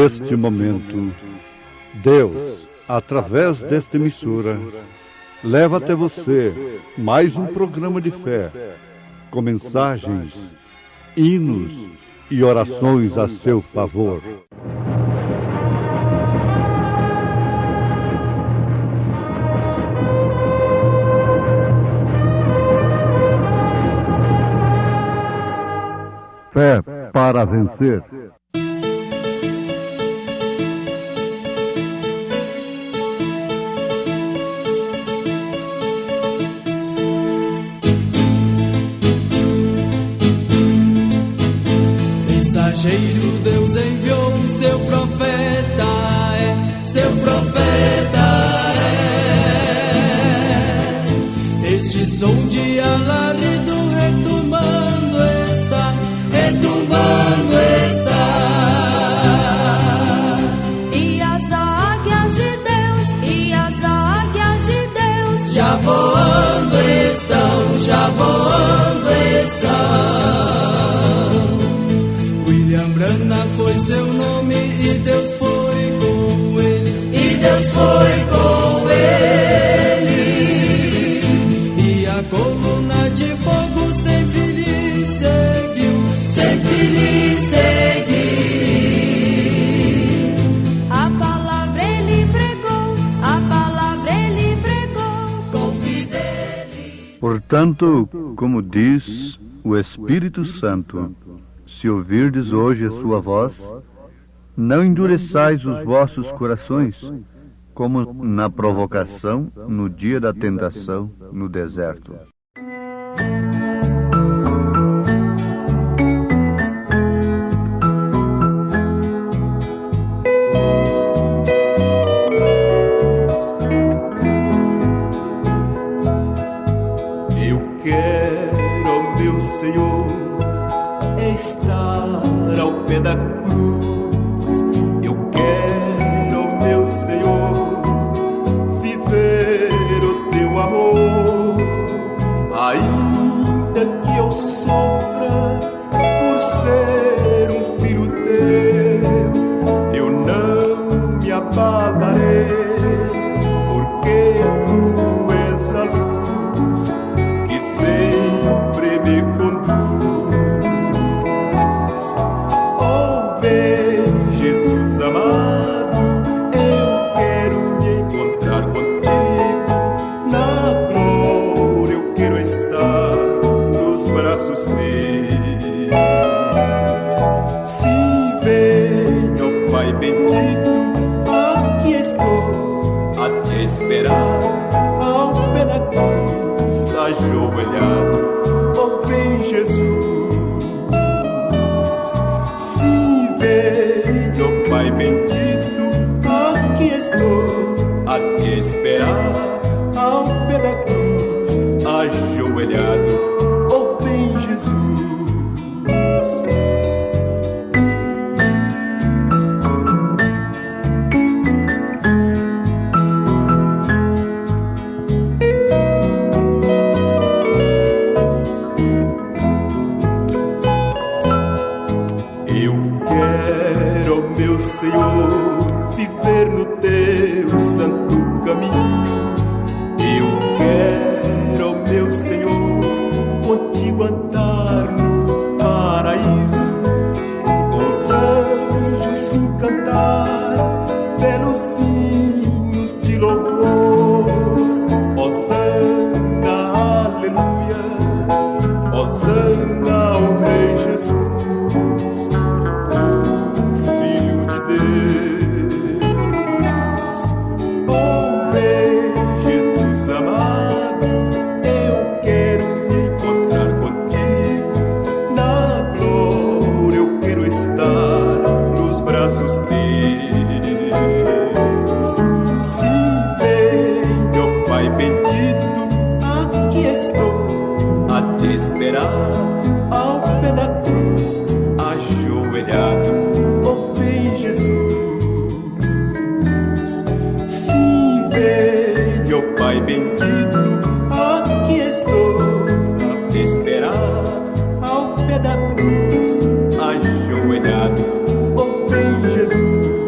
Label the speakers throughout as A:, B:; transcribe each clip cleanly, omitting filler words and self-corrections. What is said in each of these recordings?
A: neste momento, Deus, através desta emissora, leva até você mais um programa de fé, com mensagens, hinos e orações a seu favor. Fé para vencer.
B: Mensageiro, Deus enviou seu profeta, seu profeta é. Este som de alarido retumbando está, retumbando está.
C: E as águias de Deus, e as águias de Deus
B: já voando estão, já voando estão. Brana foi seu nome e Deus foi com ele, e Deus foi com ele. E a coluna de fogo sempre lhe seguiu, sempre lhe seguiu.
C: A palavra ele pregou, a palavra ele pregou,
B: com fidelidade.
A: Portanto, como diz o Espírito Santo, se ouvirdes hoje a sua voz, não endureçais os vossos corações, como na provocação, no dia da tentação, no deserto.
D: Eu quero, meu Senhor, estar ao pé da cruz. Eu quero, meu Senhor, viver o teu amor. Ainda que eu sofra por ser um filho teu, eu não me abalarei, porque tu és a luz que sempre me conduz. Jesus amado, eu quero me encontrar contigo na glória, eu quero estar nos braços teus. Se venho, Pai bendito, aqui estou a te esperar, ao pé da cruz, ajoelhado, oh vem Jesus. Venho, Pai bendito, aqui estou a te esperar, ao pé da cruz, ajoelhado, oh vem Jesus. Senhor, viver no teu santo caminho. Eu quero, meu Senhor, contigo andar no paraíso, com os anjos se encantar, belos hinos de louvor. Hosana, aleluia, Hosana ao Rei Jesus. Ao pé da cruz, ajoelhado, oh vem Jesus. Sim, venho, Pai bendito, aqui estou a te esperar, ao pé da cruz, ajoelhado, oh vem Jesus.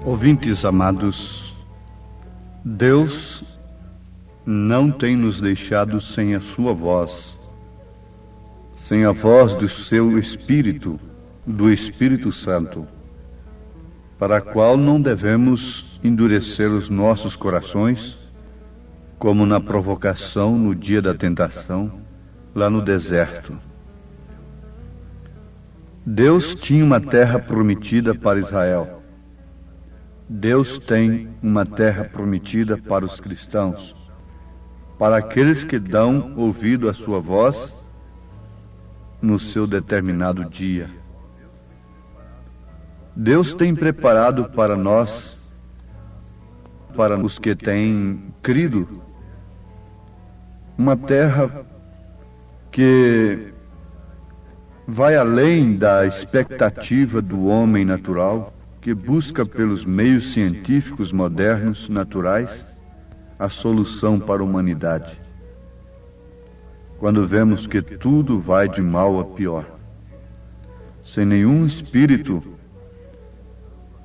A: Ouvintes amados, Deus não tem nos deixado sem a sua voz, sem a voz do seu Espírito, do Espírito Santo, para a qual não devemos endurecer os nossos corações, como na provocação no dia da tentação, lá no deserto. Deus tinha uma terra prometida para Israel. Deus tem uma terra prometida para os cristãos, para aqueles que dão ouvido à sua voz no seu determinado dia. Deus tem preparado para nós, para os que têm crido, uma terra que vai além da expectativa do homem natural, que busca pelos meios científicos modernos, naturais, a solução para a humanidade. Quando vemos que tudo vai de mal a pior, sem nenhum espírito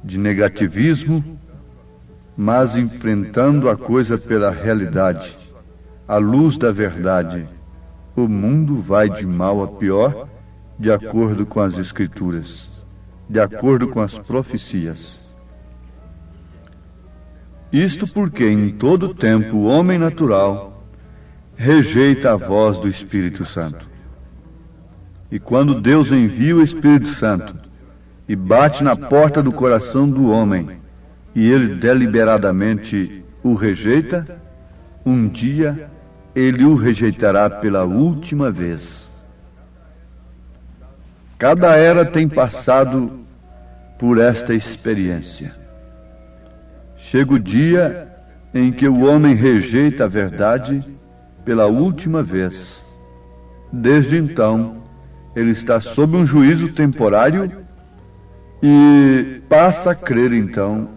A: de negativismo, mas enfrentando a coisa pela realidade, à luz da verdade, o mundo vai de mal a pior, de acordo com as Escrituras, de acordo com as profecias. Isto porque em todo tempo o homem natural rejeita a voz do Espírito Santo. E quando Deus envia o Espírito Santo e bate na porta do coração do homem, e ele deliberadamente o rejeita, um dia ele o rejeitará pela última vez. Cada era tem passado por esta experiência. Chega o dia em que o homem rejeita a verdade pela última vez. Desde então, ele está sob um juízo temporário e passa a crer, então,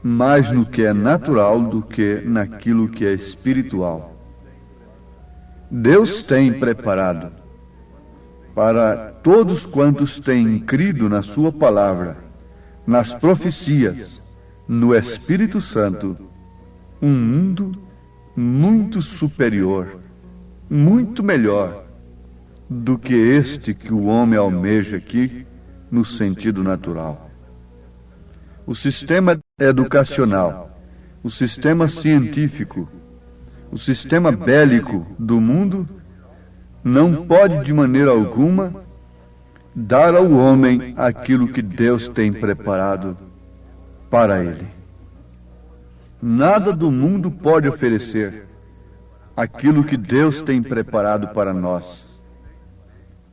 A: mais no que é natural do que naquilo que é espiritual. Deus tem preparado para todos quantos têm crido na sua palavra, nas profecias, no Espírito Santo, um mundo muito superior, muito melhor do que este que o homem almeja aqui no sentido natural. O sistema educacional, o sistema científico, o sistema bélico do mundo não pode de maneira alguma dar ao homem aquilo que Deus tem preparado para ele. Nada do mundo pode oferecer aquilo que Deus tem preparado para nós.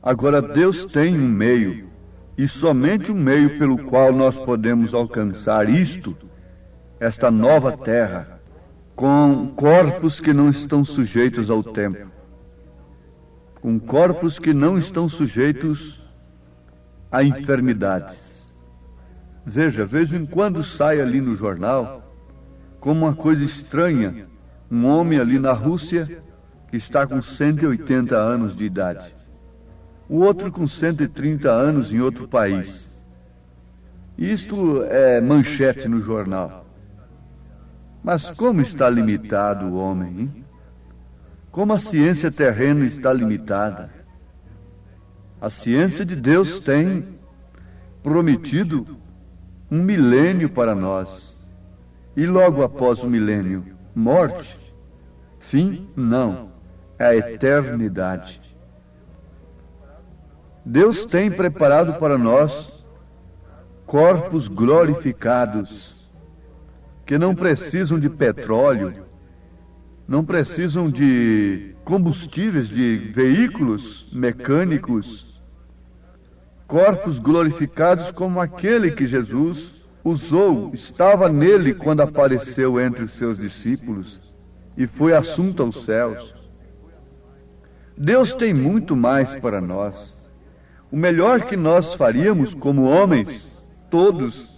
A: Agora, Deus tem um meio, e somente um meio pelo qual nós podemos alcançar isto, esta nova terra, com corpos que não estão sujeitos ao tempo, com corpos que não estão sujeitos a enfermidades. Veja, vez em quando sai ali no jornal, como uma coisa estranha, um homem ali na Rússia que está com 180 anos de idade, o outro com 130 anos em outro país. Isto é manchete no jornal. Mas como está limitado o homem, hein? Como a ciência terrena está limitada. A ciência de Deus tem prometido um milênio para nós. E logo após o milênio, morte? Fim? Não. É a eternidade. Deus tem preparado para nós corpos glorificados, que não precisam de petróleo, não precisam de combustíveis, de veículos mecânicos, corpos glorificados como aquele que Jesus usou, estava nele quando apareceu entre os seus discípulos e foi assunto aos céus. Deus tem muito mais para nós. O melhor que nós faríamos como homens, todos,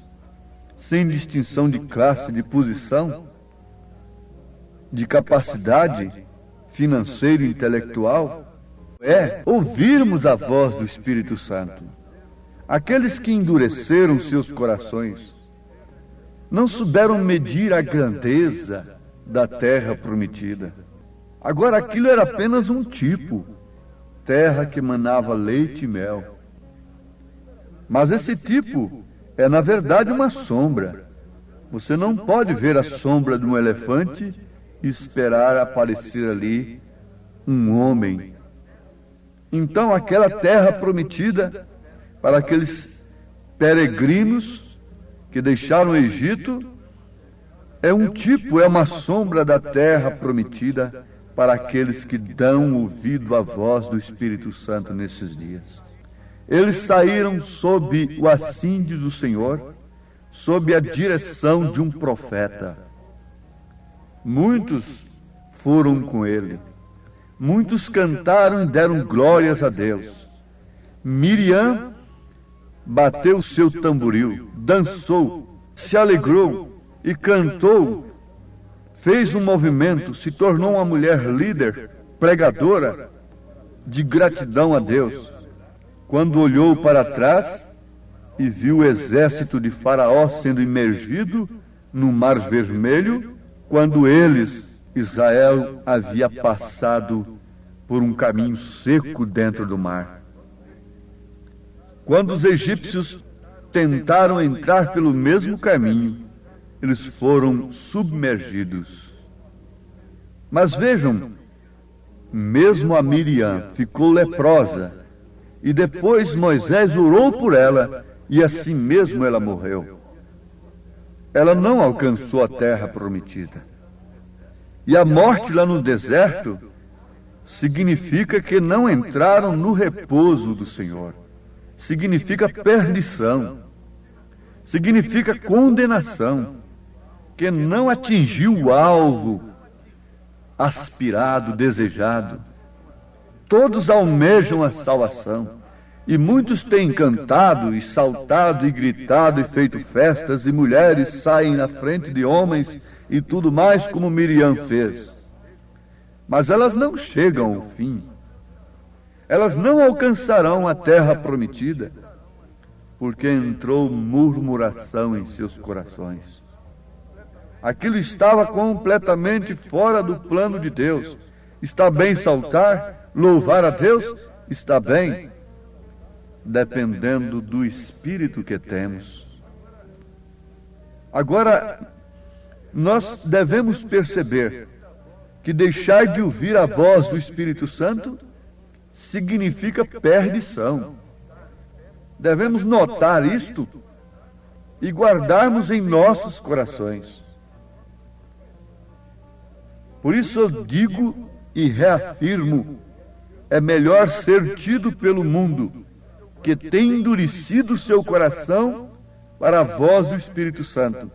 A: sem distinção de classe, de posição, de capacidade financeira e intelectual, é ouvirmos a voz do Espírito Santo. Aqueles que endureceram seus corações, não souberam medir a grandeza da terra prometida. Agora aquilo era apenas um tipo, terra que manava leite e mel. Mas esse tipo é na verdade uma sombra. Você não pode ver a sombra de um elefante e esperar aparecer ali um homem. Então aquela terra prometida para aqueles peregrinos que deixaram o Egito é um tipo, é uma sombra da terra prometida para aqueles que dão ouvido à voz do Espírito Santo nesses dias. Eles saíram sob o assídio do Senhor, sob a direção de um profeta. Muitos foram com ele. Muitos cantaram e deram glórias a Deus. Miriam bateu seu tamboril, dançou, se alegrou e cantou, fez um movimento, se tornou uma mulher líder, pregadora de gratidão a Deus. Quando olhou para trás e viu o exército de Faraó sendo imergido no Mar Vermelho, quando eles, Israel, havia passado por um caminho seco dentro do mar. Quando os egípcios tentaram entrar pelo mesmo caminho, eles foram submergidos. Mas vejam, mesmo a Miriam ficou leprosa, e depois Moisés orou por ela, e assim mesmo ela morreu. Ela não alcançou a terra prometida. E a morte lá no deserto significa que não entraram no repouso do Senhor. Significa perdição. Significa condenação. Que não atingiu o alvo aspirado, desejado. Todos almejam a salvação. E muitos têm cantado e saltado e gritado e feito festas, e mulheres saem na frente de homens e tudo mais como Miriam fez. Mas elas não chegam ao fim. Elas não alcançarão a terra prometida, porque entrou murmuração em seus corações. Aquilo estava completamente fora do plano de Deus. Está bem saltar, louvar a Deus? Está bem, dependendo do espírito que temos. Agora, nós devemos perceber que deixar de ouvir a voz do Espírito Santo significa perdição. Devemos notar isto e guardarmos em nossos corações. Por isso eu digo e reafirmo, é melhor ser tido pelo mundo que tem endurecido seu coração para a voz do Espírito Santo,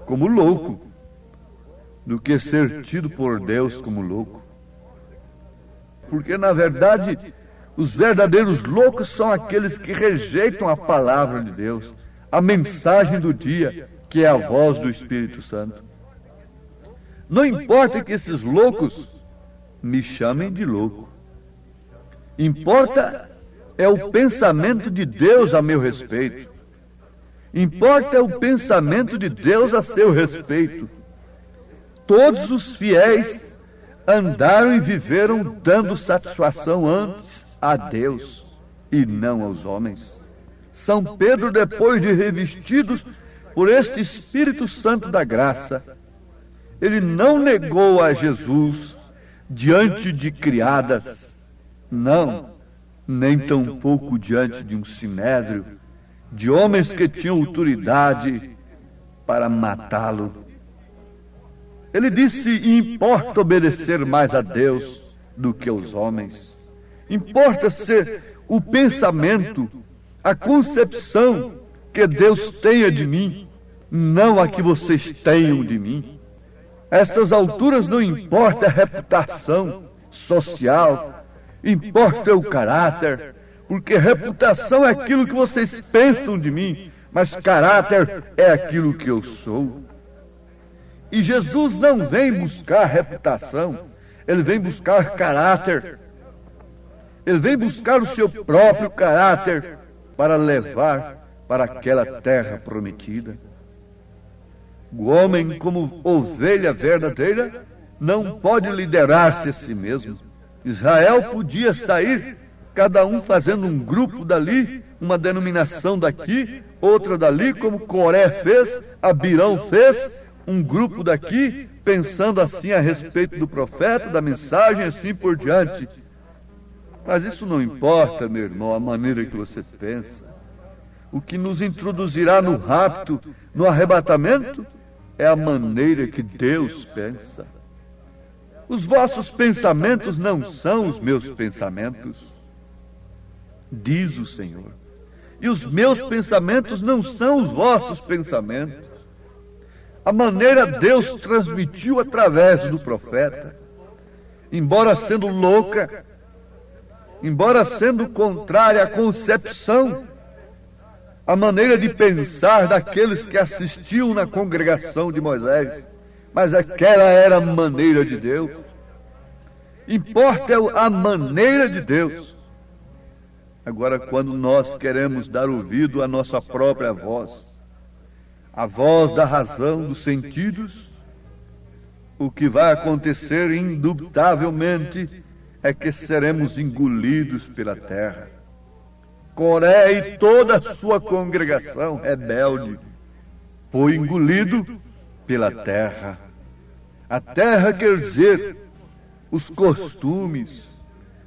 A: como louco, do que ser tido por Deus como louco. Porque, na verdade, os verdadeiros loucos são aqueles que rejeitam a palavra de Deus, a mensagem do dia, que é a voz do Espírito Santo. Não importa que esses loucos me chamem de louco. Importa é o pensamento de Deus a meu respeito. Importa é o pensamento de Deus a seu respeito. Todos os fiéis andaram e viveram dando satisfação antes a Deus e não aos homens. São Pedro, depois de revestidos por este Espírito Santo da graça, ele não negou a Jesus diante de criadas, não, nem tampouco diante de um sinédrio, de homens que tinham autoridade para matá-lo. Ele disse: importa obedecer mais a Deus do que aos homens. Importa ser o pensamento, a concepção que Deus tenha de mim, não a que vocês tenham de mim. A estas alturas não importa a reputação social, importa o caráter, porque reputação é aquilo que vocês pensam de mim, mas caráter é aquilo que eu sou. E Jesus não vem buscar reputação, ele vem buscar caráter. Ele vem buscar o seu próprio caráter para levar para aquela terra prometida. O homem, como ovelha verdadeira, não pode liderar-se a si mesmo. Israel podia sair, cada um fazendo um grupo dali, uma denominação daqui, outra dali, como Coré fez, Abirão fez, um grupo daqui, pensando assim a respeito do profeta, da mensagem, assim por diante. Mas isso não importa, meu irmão, a maneira que você pensa. O que nos introduzirá no rapto, no arrebatamento, é a maneira que Deus pensa. Os vossos pensamentos não são os meus pensamentos, diz o Senhor. E os meus pensamentos não são os vossos pensamentos. A maneira Deus transmitiu através do profeta, embora sendo louca, embora sendo contrária à concepção, a maneira de pensar daqueles que assistiam na congregação de Moisés, mas aquela era a maneira de Deus. Importa a maneira de Deus. Agora, quando nós queremos dar ouvido à nossa própria voz, a voz da razão, dos sentidos, o que vai acontecer indubitavelmente é que seremos engolidos pela terra. Coré e toda a sua congregação rebelde foi engolido pela terra. A terra quer dizer os costumes,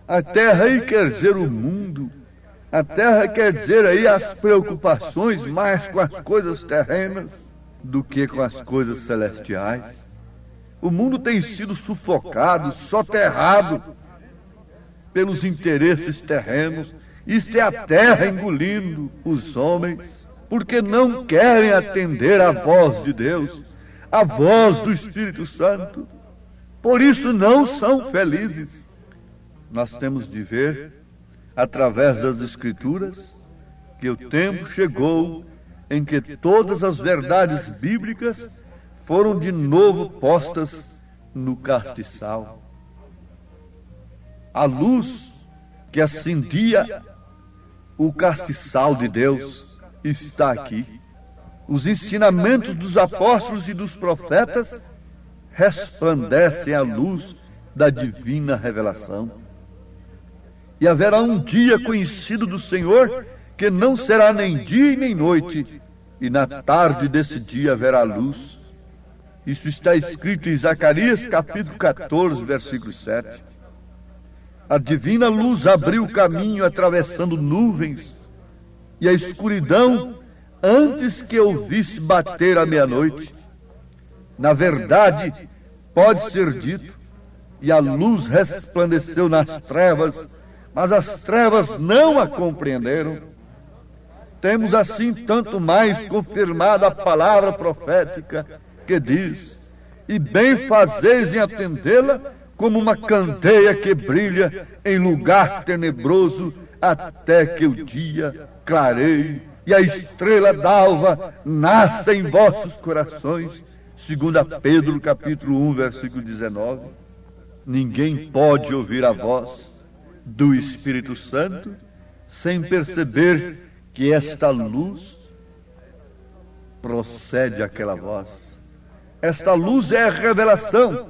A: a terra aí quer dizer o mundo, a terra quer dizer aí as preocupações mais com as coisas terrenas do que com as coisas celestiais. O mundo tem sido sufocado, soterrado pelos interesses terrenos. Isto é a terra engolindo os homens, porque não querem atender à voz de Deus, à voz do Espírito Santo. Por isso não são felizes. Nós temos de ver, através das Escrituras, que o tempo chegou em que todas as verdades bíblicas foram de novo postas no castiçal. A luz que acendia o castiçal de Deus está aqui. Os ensinamentos dos apóstolos e dos profetas resplandecem à luz da divina revelação. E haverá um dia conhecido do Senhor que não será nem dia e nem noite, e na tarde desse dia haverá luz. Isso está escrito em Zacarias capítulo 14, versículo 7. A divina luz abriu o caminho atravessando nuvens, e a escuridão, antes que eu visse bater a meia-noite. Na verdade, pode ser dito, e a luz resplandeceu nas trevas, mas as trevas não a compreenderam. Temos assim tanto mais confirmada a palavra profética que diz: e bem fazeis em atendê-la, como uma candeia que brilha em lugar tenebroso, até que o dia clareie e a estrela d'alva nasça em vossos corações. 2 Pedro capítulo 1, versículo 19. Ninguém pode ouvir a voz do Espírito Santo sem perceber que esta luz procede àquela voz. Esta luz é a revelação.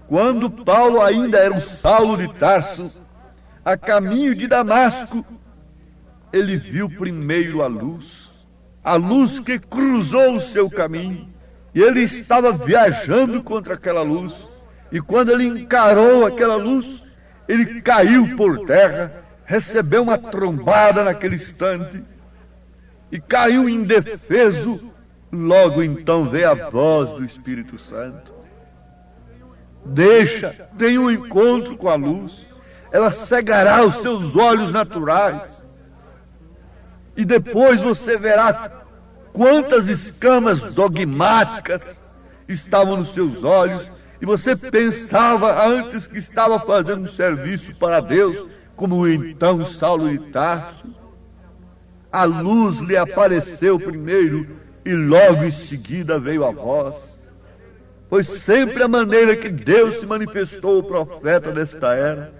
A: Quando Paulo ainda era um Saulo de Tarso, a caminho de Damasco, ele viu primeiro a luz que cruzou o seu caminho, e ele estava viajando contra aquela luz, e quando ele encarou aquela luz, ele caiu por terra, recebeu uma trombada naquele instante, e caiu indefeso. Logo então veio a voz do Espírito Santo. Tenha um encontro com a luz, ela cegará os seus olhos naturais, e depois você verá quantas escamas dogmáticas estavam nos seus olhos, e você pensava antes que estava fazendo um serviço para Deus, como então Saulo de Tarso. A luz lhe apareceu primeiro, e logo em seguida veio a voz. Foi sempre a maneira que Deus se manifestou ao profeta desta era.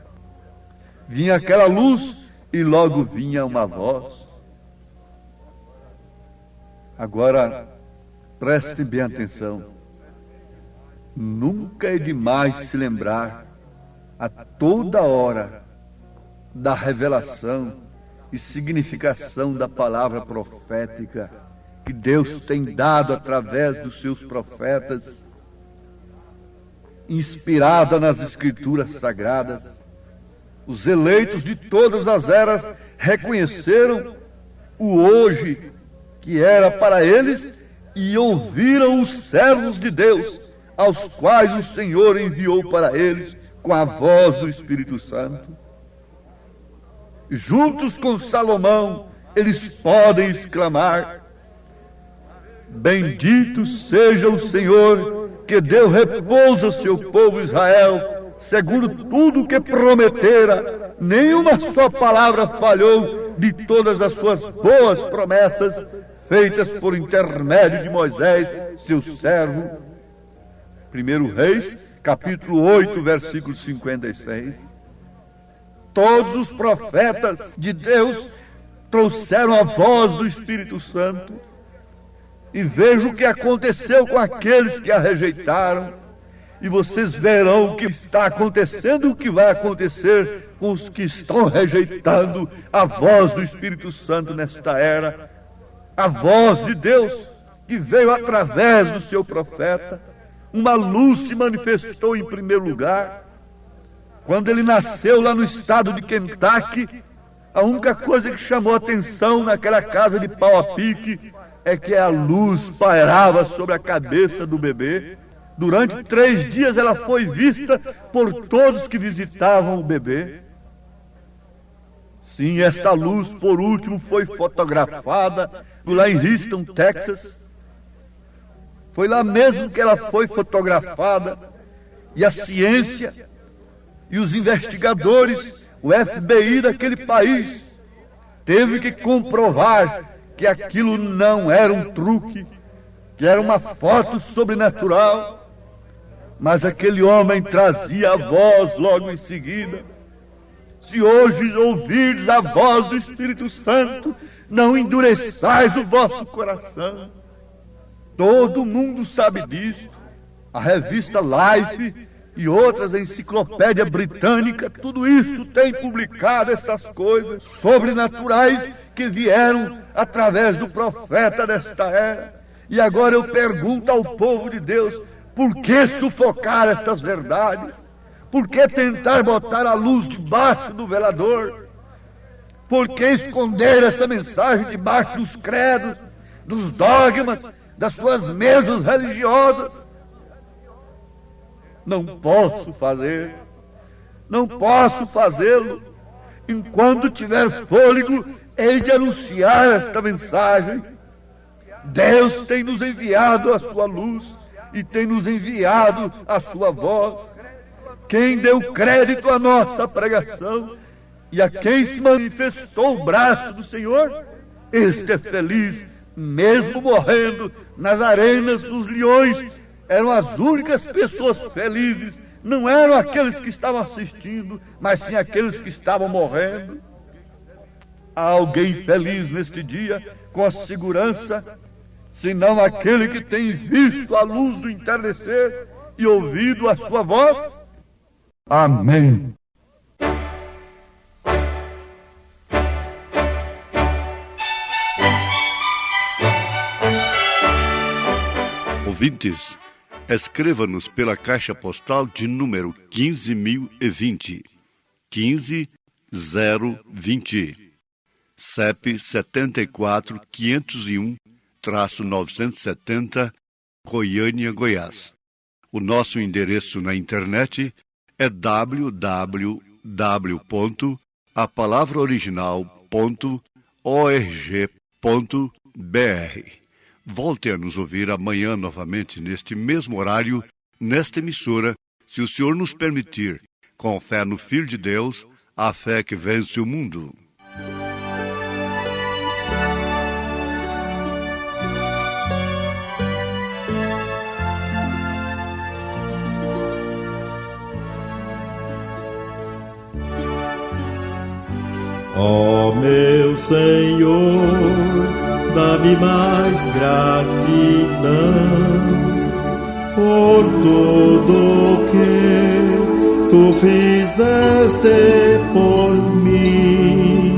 A: Vinha aquela luz e logo vinha uma voz. Agora, Prestem bem atenção. Nunca é demais se lembrar a toda hora da revelação e significação da palavra profética que Deus tem dado através dos seus profetas, inspirada nas Escrituras Sagradas. Os eleitos de todas as eras reconheceram o hoje que era para eles e ouviram os servos de Deus, aos quais o Senhor enviou para eles com a voz do Espírito Santo. Juntos com Salomão, eles podem exclamar: bendito seja o Senhor, que deu repouso ao seu povo Israel, segundo tudo que prometera. Nenhuma só palavra falhou de todas as suas boas promessas, feitas por intermédio de Moisés, seu servo. 1 Reis, capítulo 8, versículo 56. Todos os profetas de Deus trouxeram a voz do Espírito Santo. E veja o que aconteceu com aqueles que a rejeitaram. E vocês verão o que está acontecendo e o que vai acontecer com os que estão rejeitando a voz do Espírito Santo nesta era. A voz de Deus que veio através do seu profeta. Uma luz se manifestou em primeiro lugar. Quando ele nasceu lá no estado de Kentucky, a única coisa que chamou a atenção naquela casa de pau a pique é que a luz pairava sobre a cabeça do bebê. Durante 3 dias ela foi vista por todos que visitavam o bebê. Sim, esta luz, por último, foi fotografada lá em Houston, Texas. Foi lá mesmo que ela foi fotografada. E a ciência e os investigadores, o FBI daquele país, teve que comprovar que aquilo não era um truque, que era uma foto sobrenatural. Mas aquele homem trazia a voz logo em seguida: se hoje ouvirdes a voz do Espírito Santo, não endureçais o vosso coração. Todo mundo sabe disso. A revista Life e outras, a enciclopédia britânica, tudo isso tem publicado estas coisas sobrenaturais que vieram através do profeta desta era. E agora eu pergunto ao povo de Deus: por que sufocar estas verdades? Por que tentar botar a luz debaixo do velador? Por que esconder essa mensagem debaixo dos credos, dos dogmas, das suas mesas religiosas? Não posso fazer, não posso fazê-lo. Enquanto tiver fôlego, hei de anunciar esta mensagem. Deus tem nos enviado a sua luz e tem nos enviado a sua voz. Quem deu crédito à nossa pregação e a quem se manifestou o braço do Senhor, este é feliz, mesmo morrendo nas arenas dos leões. Eram as únicas pessoas felizes, não eram aqueles que estavam assistindo, mas sim aqueles que estavam morrendo. Há alguém feliz neste dia, com a segurança, senão aquele que tem visto a luz do entardecer e ouvido a sua voz? Amém.
E: Ouvintes, escreva-nos pela caixa postal de número 15.020, 15020, CEP 74.501-970, Goiânia, Goiás. O nosso endereço na internet é www.apalavraoriginal.org.br. Volte a nos ouvir amanhã novamente neste mesmo horário, nesta emissora, se o Senhor nos permitir, com fé no Filho de Deus, a fé que vence o mundo.
B: Ó meu Senhor,
D: dá-me mais gratidão por tudo que tu fizeste por mim,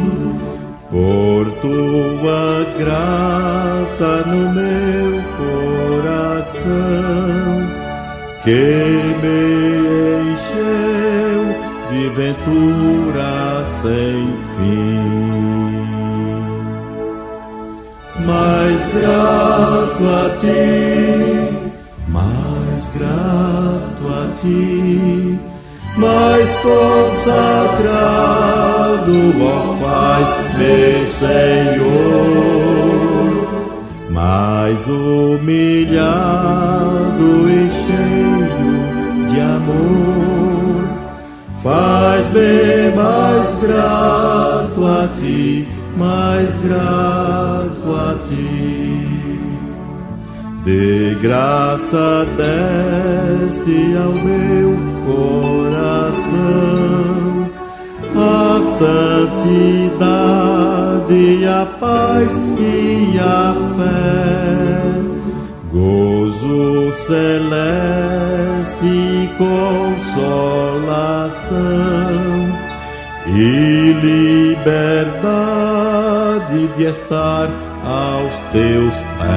D: por tua graça no meu coração, que me encheu de ventura sem fim. Mais grato a ti, mais grato a ti, mais consagrado, ó faz-me, Senhor, mais humilhado e cheio de amor, faz-me mais grato a ti, mais grato a ti. De graça deste ao meu coração a santidade, a paz e a fé, gozo celeste, consolação e liberdade de estar aos teus pés.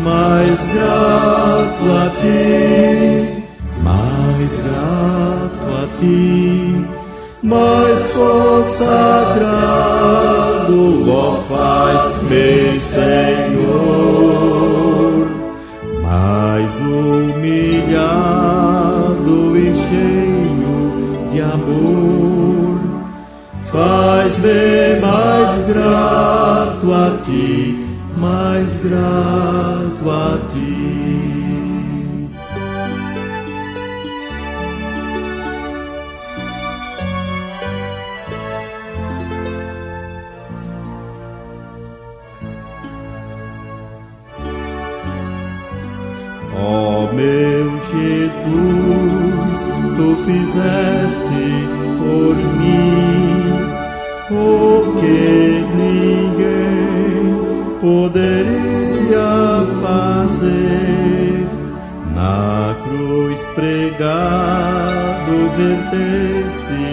D: Mais grato a ti, mais grato a ti, mais consagrado, ó faz-me, Senhor, mais humilhado e cheio de amor, faz-me mais grato a ti, mais grato a ti. Ó meu Jesus, tu fizeste por mim o que ninguém poderia fazer. Na cruz pregado verteste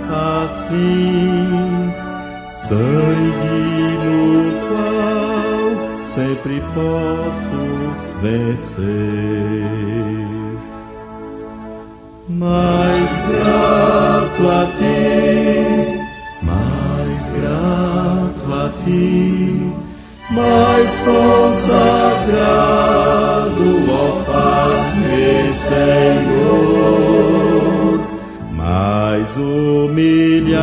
D: assim sangue no qual sempre posso vencer. Mais grato a ti, mais grato a ti, mais consagrado, ó faz-me, Senhor, mais humilhado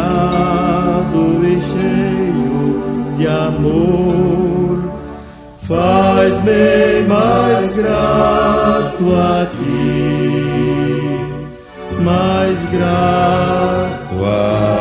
D: e cheio de amor, faz-me mais grato a ti, mais grato a ti.